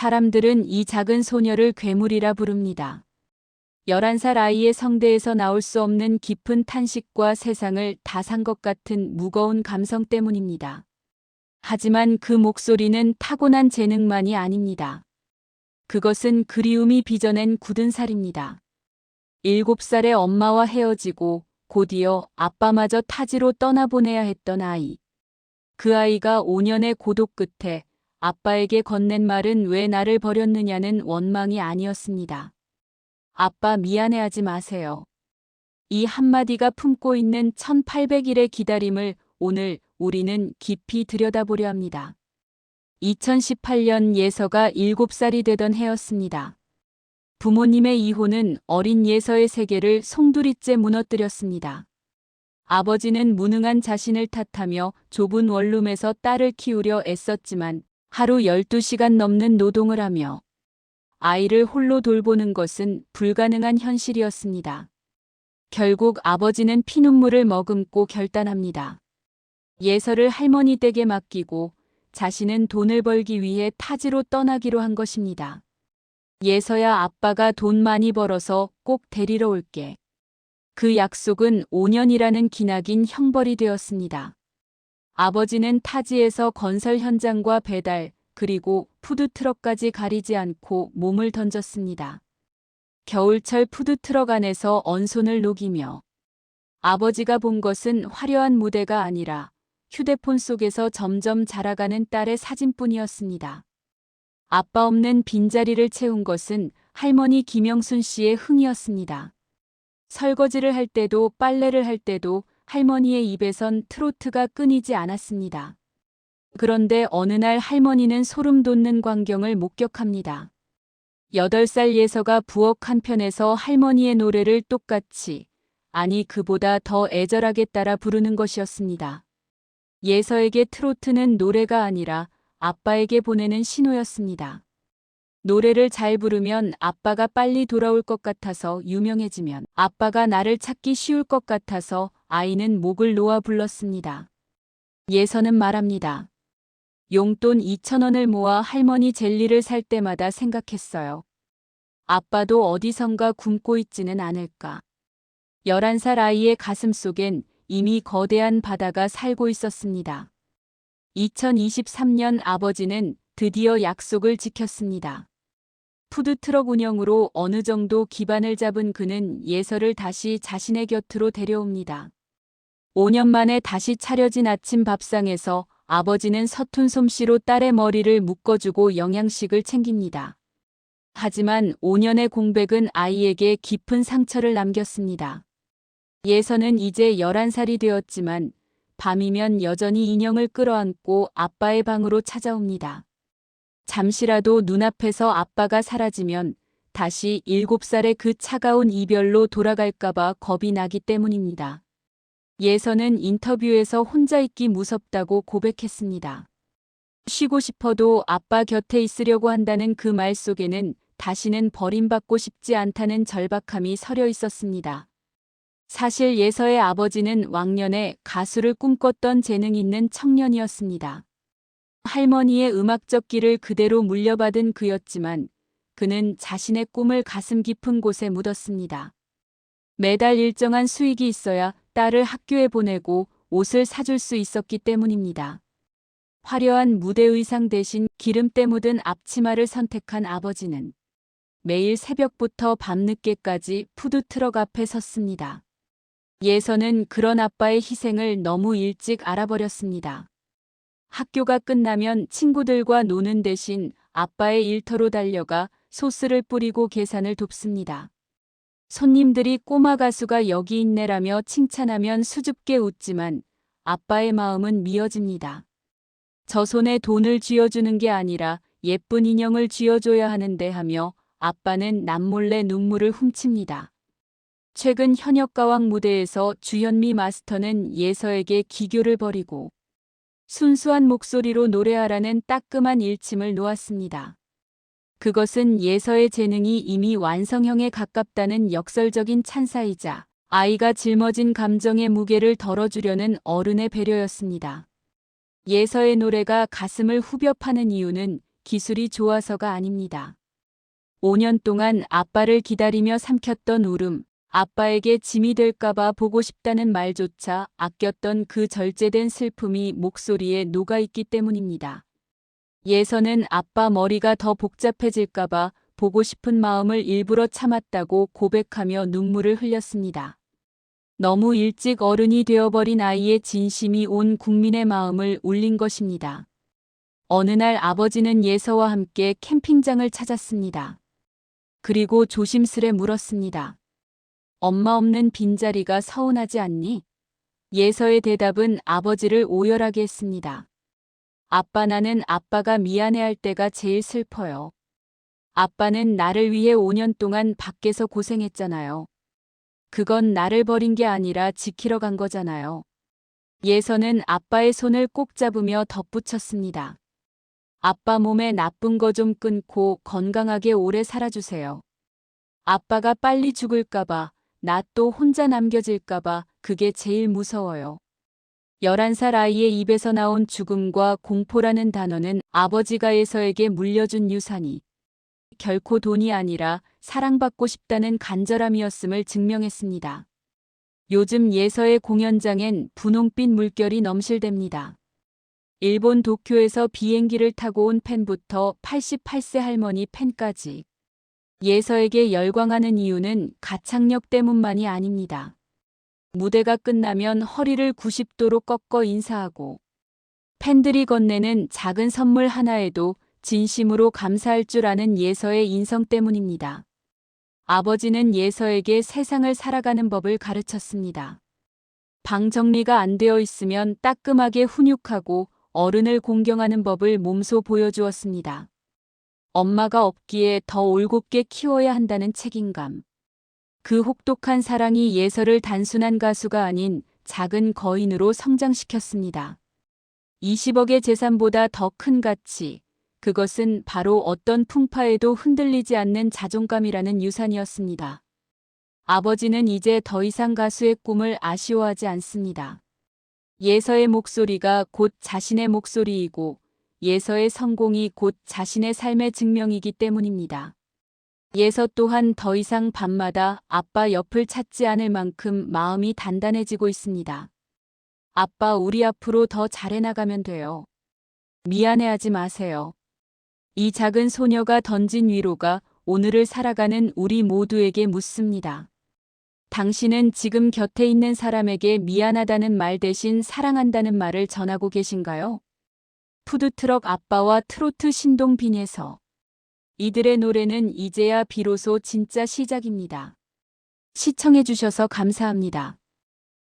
사람들은 이 작은 소녀를 괴물이라 부릅니다. 11살 아이의 성대에서 나올 수 없는 깊은 탄식과 세상을 다 산 것 같은 무거운 감성 때문입니다. 하지만 그 목소리는 타고난 재능만이 아닙니다. 그것은 그리움이 빚어낸 굳은 살입니다. 7살에 엄마와 헤어지고 곧이어 아빠마저 타지로 떠나보내야 했던 아이. 그 아이가 5년의 고독 끝에 아빠에게 건넨 말은 왜 나를 버렸느냐는 원망이 아니었습니다. 아빠 미안해하지 마세요. 이 한마디가 품고 있는 1800일의 기다림을 오늘 우리는 깊이 들여다보려 합니다. 2018년 예서가 7살이 되던 해였습니다. 부모님의 이혼은 어린 예서의 세계를 송두리째 무너뜨렸습니다. 아버지는 무능한 자신을 탓하며 좁은 원룸에서 딸을 키우려 애썼지만 하루 12시간 넘는 노동을 하며 아이를 홀로 돌보는 것은 불가능한 현실이었습니다. 결국 아버지는 피눈물을 머금고 결단합니다. 예서를 할머니 댁에 맡기고 자신은 돈을 벌기 위해 타지로 떠나기로 한 것입니다. 예서야, 아빠가 돈 많이 벌어서 꼭 데리러 올게. 그 약속은 5년이라는 기나긴 형벌이 되었습니다. 아버지는 타지에서 건설 현장과 배달, 그리고 푸드트럭까지 가리지 않고 몸을 던졌습니다. 겨울철 푸드트럭 안에서 언손을 녹이며 아버지가 본 것은 화려한 무대가 아니라 휴대폰 속에서 점점 자라가는 딸의 사진뿐이었습니다. 아빠 없는 빈자리를 채운 것은 할머니 김영순 씨의 흥이었습니다. 설거지를 할 때도 빨래를 할 때도 할머니의 입에선 트로트가 끊이지 않았습니다. 그런데 어느 날 할머니는 소름 돋는 광경을 목격합니다. 8살 예서가 부엌 한편에서 할머니의 노래를 똑같이, 아니 그보다 더 애절하게 따라 부르는 것이었습니다. 예서에게 트로트는 노래가 아니라 아빠에게 보내는 신호였습니다. 노래를 잘 부르면 아빠가 빨리 돌아올 것 같아서 유명해지면 아빠가 나를 찾기 쉬울 것 같아서 아이는 목을 놓아 불렀습니다. 예서는 말합니다. 용돈 2,000원을 모아 할머니 젤리를 살 때마다 생각했어요. 아빠도 어디선가 굶고 있지는 않을까. 11살 아이의 가슴 속엔 이미 거대한 바다가 살고 있었습니다. 2023년 아버지는 드디어 약속을 지켰습니다. 푸드트럭 운영으로 어느 정도 기반을 잡은 그는 예서를 다시 자신의 곁으로 데려옵니다. 5년 만에 다시 차려진 아침 밥상에서 아버지는 서툰 솜씨로 딸의 머리를 묶어주고 영양식을 챙깁니다. 하지만 5년의 공백은 아이에게 깊은 상처를 남겼습니다. 예서는 이제 11살이 되었지만 밤이면 여전히 인형을 끌어안고 아빠의 방으로 찾아옵니다. 잠시라도 눈앞에서 아빠가 사라지면 다시 7살의 그 차가운 이별로 돌아갈까봐 겁이 나기 때문입니다. 예서는 인터뷰에서 혼자 있기 무섭다고 고백했습니다. 쉬고 싶어도 아빠 곁에 있으려고 한다는 그 말 속에는 다시는 버림받고 싶지 않다는 절박함이 서려 있었습니다. 사실 예서의 아버지는 왕년에 가수를 꿈꿨던 재능 있는 청년이었습니다. 할머니의 음악적 길을 그대로 물려받은 그였지만 그는 자신의 꿈을 가슴 깊은 곳에 묻었습니다. 매달 일정한 수익이 있어야 딸을 학교에 보내고 옷을 사줄 수 있었기 때문입니다. 화려한 무대 의상 대신 기름때 묻은 앞치마를 선택한 아버지는 매일 새벽부터 밤늦게까지 푸드트럭 앞에 섰습니다. 예서는 그런 아빠의 희생을 너무 일찍 알아버렸습니다. 학교가 끝나면 친구들과 노는 대신 아빠의 일터로 달려가 소스를 뿌리고 계산을 돕습니다. 손님들이 꼬마 가수가 여기 있네라며 칭찬하면 수줍게 웃지만 아빠의 마음은 미어집니다. 저 손에 돈을 쥐어주는 게 아니라 예쁜 인형을 쥐어줘야 하는데 하며 아빠는 남몰래 눈물을 훔칩니다. 최근 현역가왕 무대에서 주현미 마스터는 예서에게 기교를 벌이고 순수한 목소리로 노래하라는 따끔한 일침을 놓았습니다. 그것은 예서의 재능이 이미 완성형에 가깝다는 역설적인 찬사이자 아이가 짊어진 감정의 무게를 덜어주려는 어른의 배려였습니다. 예서의 노래가 가슴을 후벼 파는 이유는 기술이 좋아서가 아닙니다. 5년 동안 아빠를 기다리며 삼켰던 울음, 아빠에게 짐이 될까봐 보고 싶다는 말조차 아꼈던 그 절제된 슬픔이 목소리에 녹아있기 때문입니다. 예서는 아빠 머리가 더 복잡해질까봐 보고 싶은 마음을 일부러 참았다고 고백하며 눈물을 흘렸습니다. 너무 일찍 어른이 되어버린 아이의 진심이 온 국민의 마음을 울린 것입니다. 어느 날 아버지는 예서와 함께 캠핑장을 찾았습니다. 그리고 조심스레 물었습니다. 엄마 없는 빈자리가 서운하지 않니? 예서의 대답은 아버지를 오열하게 했습니다. 아빠, 나는 아빠가 미안해할 때가 제일 슬퍼요. 아빠는 나를 위해 5년 동안 밖에서 고생했잖아요. 그건 나를 버린 게 아니라 지키러 간 거잖아요. 예서는 아빠의 손을 꼭 잡으며 덧붙였습니다. 아빠 몸에 나쁜 거 좀 끊고 건강하게 오래 살아주세요. 아빠가 빨리 죽을까봐, 나 또 혼자 남겨질까봐 그게 제일 무서워요. 11살 아이의 입에서 나온 죽음과 공포라는 단어는 아버지가 예서에게 물려준 유산이 결코 돈이 아니라 사랑받고 싶다는 간절함이었음을 증명했습니다. 요즘 예서의 공연장엔 분홍빛 물결이 넘실댑니다. 일본 도쿄에서 비행기를 타고 온 팬부터 88세 할머니 팬까지 예서에게 열광하는 이유는 가창력 때문만이 아닙니다. 무대가 끝나면 허리를 90도로 꺾어 인사하고 팬들이 건네는 작은 선물 하나에도 진심으로 감사할 줄 아는 예서의 인성 때문입니다. 아버지는 예서에게 세상을 살아가는 법을 가르쳤습니다. 방 정리가 안 되어 있으면 따끔하게 훈육하고 어른을 공경하는 법을 몸소 보여주었습니다. 엄마가 없기에 더 올곧게 키워야 한다는 책임감. 그 혹독한 사랑이 예서를 단순한 가수가 아닌 작은 거인으로 성장시켰습니다. 20억의 재산보다 더 큰 가치, 그것은 바로 어떤 풍파에도 흔들리지 않는 자존감이라는 유산이었습니다. 아버지는 이제 더 이상 가수의 꿈을 아쉬워하지 않습니다. 예서의 목소리가 곧 자신의 목소리이고 예서의 성공이 곧 자신의 삶의 증명이기 때문입니다. 예서 또한 더 이상 밤마다 아빠 옆을 찾지 않을 만큼 마음이 단단해지고 있습니다. 아빠, 우리 앞으로 더 잘해나가면 돼요. 미안해하지 마세요. 이 작은 소녀가 던진 위로가 오늘을 살아가는 우리 모두에게 묻습니다. 당신은 지금 곁에 있는 사람에게 미안하다는 말 대신 사랑한다는 말을 전하고 계신가요? 푸드트럭 아빠와 트로트 신동 빈에서 이들의 노래는 이제야 비로소 진짜 시작입니다. 시청해주셔서 감사합니다.